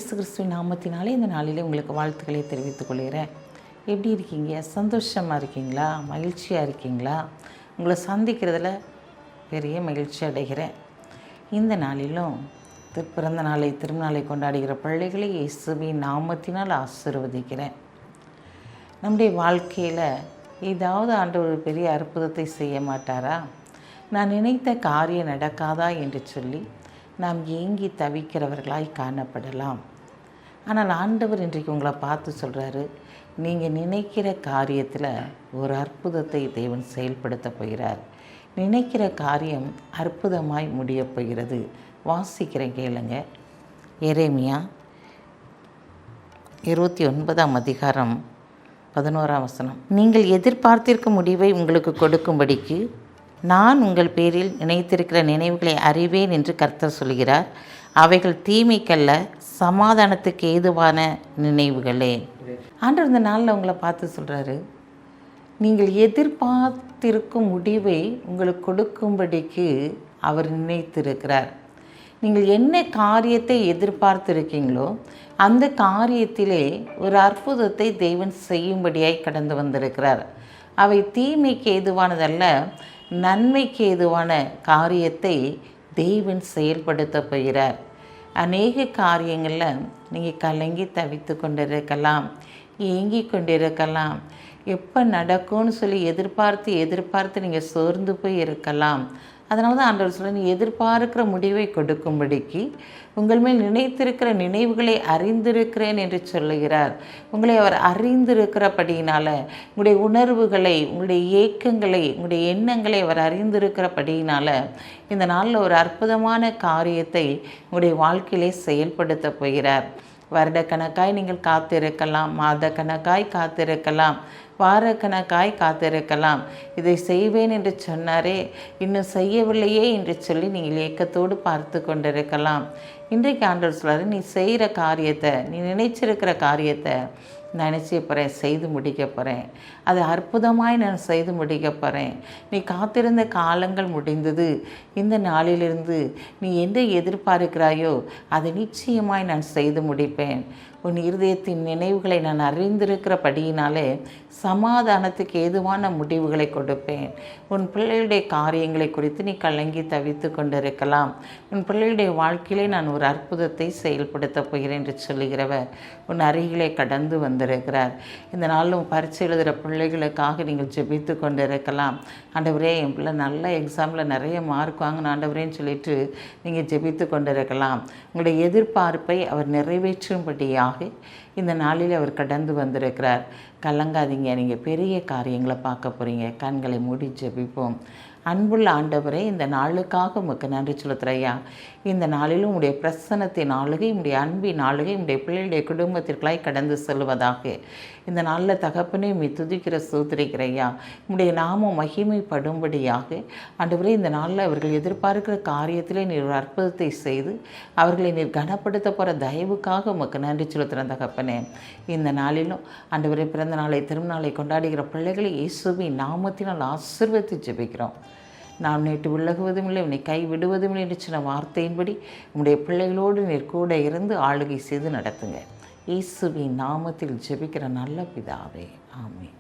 இயேசு கிறிஸ்துவின் நாமத்தினாலே இந்த நாளிலே உங்களுக்கு வாழ்த்துக்களை தெரிவித்துக் கொள்கிறேன். எப்படி இருக்கீங்க? சந்தோஷமாக இருக்கீங்களா? மகிழ்ச்சியாக இருக்கீங்களா? உங்களை சந்திக்கிறதுல பெரிய மகிழ்ச்சி அடைகிறேன். இந்த நாளிலும் பிறந்த நாளை திருநாளை கொண்டாடுகிற பிள்ளைகளை இயேசுவின் நாமத்தினால் ஆசீர்வதிக்கிறேன். நம்முடைய வாழ்க்கையில் ஏதாவது ஆண்டவர் ஒரு பெரிய அற்புதத்தை செய்ய மாட்டாரா? நான் நினைத்த காரியம் நடக்காதா என்று சொல்லி நாம் ஏங்கி தவிக்கிறவர்களாய் காணப்படலாம். ஆனால் ஆண்டவர் இன்றைக்கு உங்களை பார்த்து சொல்கிறாரு, நீங்கள் நினைக்கிற காரியத்தில் ஒரு அற்புதத்தை தேவன் செயல்படுத்த போகிறார். நினைக்கிற காரியம் அற்புதமாய் முடியப் போகிறது. வாசிக்கிறேன் கேளுங்க. எரேமியா 29ஆம் அதிகாரம் 11ஆம் வசனம். நீங்கள் எதிர்பார்த்திருக்கும் முடிவை உங்களுக்கு கொடுக்கும்படிக்கு நான் உங்கள் பேரில் நினைத்திருக்கிற நினைவுகளை அறிவேன் என்று கர்த்தர் சொல்கிறார். அவைகள் தீமைக்கல்ல, சமாதானத்துக்கு ஏதுவான நினைவுகளே. ஆண்டவர் இந்த நாளில் உங்களை பார்த்து சொல்கிறாரு, நீங்கள் எதிர்பார்த்திருக்கும் முடிவை உங்களுக்கு கொடுக்கும்படிக்கு அவர் நினைத்திருக்கிறார். நீங்கள் என்ன காரியத்தை எதிர்பார்த்திருக்கீங்களோ அந்த காரியத்திலே ஒரு அற்புதத்தை தேவன் செய்யும்படியாய் கடந்து வந்திருக்கிறார். அவை தீமைக்கு ஏதுவானதல்ல, நன்மைக்கு ஏதுவான காரியத்தை தேவன் செயல்படுத்த போகிறார். அநேக காரியங்களில் நீங்கள் கலங்கி தவித்து கொண்டிருக்கலாம், ஏங்கி கொண்டிருக்கலாம். எப்போ நடக்கும்னு சொல்லி எதிர்பார்த்து நீங்கள் சோர்ந்து போய் இருக்கலாம். அதனால தான் ஆண்டவர் சொல்ல, நீ எதிர்பார்க்கிற முடிவை கொடுக்கும்படிக்கு உங்கள் மேல் நினைத்திருக்கிற நினைவுகளை அறிந்திருக்கிறேன் என்று சொல்லுகிறார். உங்களை அவர் அறிந்திருக்கிறபடியினால் உங்களுடைய உணர்வுகளை, உங்களுடைய ஏக்கங்களை, உங்களுடைய எண்ணங்களை அவர் அறிந்திருக்கிறபடியினால் இந்த நாளில் ஒரு அற்புதமான காரியத்தை உங்களுடைய வாழ்க்கையிலே செயல்படுத்த போகிறார். வருடக்கணக்காய் நீங்கள் காத்திருக்கலாம், மாதக்கணக்காய் காத்திருக்கலாம், வாரக்கணக்காய் காத்திருக்கலாம். இதை செய்வேன் என்று சொன்னாரே, இன்னும் செய்யவில்லையே என்று சொல்லி நீங்கள் ஏக்கத்தோடு பார்த்து கொண்டிருக்கலாம். இன்றைக்கு ஆண்டவர் சொல்கிறாரு, நீ செய்கிற காரியத்தை, நீ நினைச்சிருக்கிற காரியத்தை நான் நினச்சி போகிறேன், செய்து முடிக்க போகிறேன். அது அற்புதமாய் நான் செய்து முடிக்க போகிறேன். நீ காத்திருந்த காலங்கள் முடிந்தது. இந்த நாளிலிருந்து நீ என்ன எதிர்பார்க்கிறாயோ அதை நிச்சயமாய் நான் செய்து முடிப்பேன். உன் இருதயத்தின் நினைவுகளை நான் அறிந்திருக்கிறபடியினாலே சமாதானத்துக்கு ஏதுவான முடிவுகளை கொடுப்பேன். உன் பிள்ளைகளுடைய காரியங்களை குறித்து நீ கலங்கி தவித்து கொண்டிருக்கலாம். உன் பிள்ளைகளுடைய வாழ்க்கையிலே நான் ஒரு அற்புதத்தை செயல்படுத்த போகிறேன் என்று சொல்லுகிறவர் உன் அருகிலே கடந்து வந்திருக்கிறார். இந்த நாளில் பரீட்சை எழுதுகிற பிள்ளைகளுக்காக நீங்கள் ஜெபித்து கொண்டிருக்கலாம். ஆண்டவரே, என் பிள்ளை நல்ல எக்ஸாமில் நிறைய மார்க் வாங்கின ஆண்டவரேன்னு சொல்லிட்டு நீங்கள் ஜெபித்து கொண்டிருக்கலாம். உங்களுடைய எதிர்பார்ப்பை அவர் நிறைவேற்றும்படியாக இந்த நாளில் அவர் கடந்து வந்திருக்கிறார். கலங்காதீங்க, நீங்கள் பெரிய காரியங்களை பார்க்க போகிறீங்க. கண்களை மூடி ஜெபிப்போம். அன்புள்ள ஆண்டவரே, இந்த நாளுக்காக உமக்கு நன்றி செலுத்துறையா. இந்த நாளிலும் உங்களுடைய பிரசன்னத்தின் ஆளுகை, உங்களுடைய அன்பின் ஆளுகை உங்களுடைய பிள்ளைகளுடைய குடும்பத்திற்குள்ளாய் கடந்து செல்வதாக. இந்த நாளில் தகப்பனே உம்மை துதிக்கிற ஸ்தோத்திரிக்கிறையா. உங்களுடைய நாமம் மகிமைப்படும்படியாக ஆண்டவரே, இந்த நாளில் அவர்கள் எதிர்பார்க்கிற காரியத்திலே நீர் ஒரு அற்புதத்தை செய்து அவர்களை நீர் கனப்படுத்த போகிற தயவுக்காக உமக்கு நன்றி செலுத்துகிறேன் தகப்பனே. இந்த நாளிலும் ஆண்டவரே, பிறந்த நாளை திருநாளை கொண்டாடுகிற பிள்ளைகளை இயேசுவின் நாமத்தினால் ஆசீர்வதித்து ஜெபிக்கிறோம். நான் நேற்று விலகுவதும் இல்லை, உன்னை கை விடுவதும் இல்லை என்று சொன்ன வார்த்தையின்படி உங்களுடைய பிள்ளைகளோடு நீர் கூட இருந்து ஆளுகை செய்து நடத்துங்க. இயேசுவின் நாமத்தில் ஜெபிக்கிற நல்ல பிதாவே, ஆமென்.